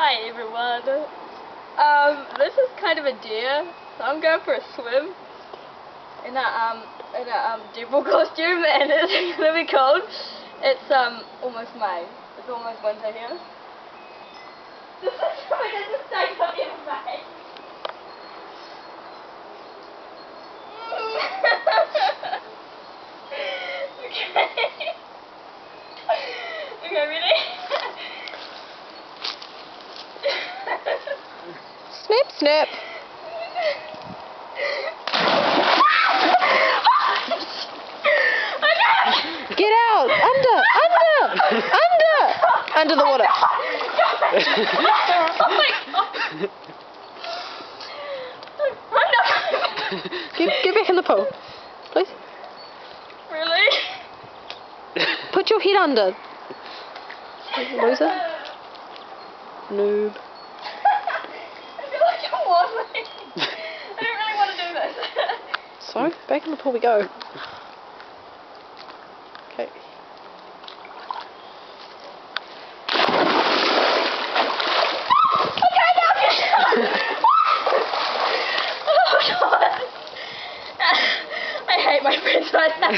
Hi everyone. This is kind of a dare, so I'm going for a swim in a devil costume, and it's gonna be cold. It's almost May. It's almost winter here. This is coming in the state of May. Okay. Okay, ready? Snip, snip. Get out! Under the water. Oh my God. Run up. Get back in the pool, please. Really? Put your head under. Loser. Noob. I feel like I'm wobbling. I don't really want to do this. So, back in the pool we go. Okay. Oh God. I hate my friends right now.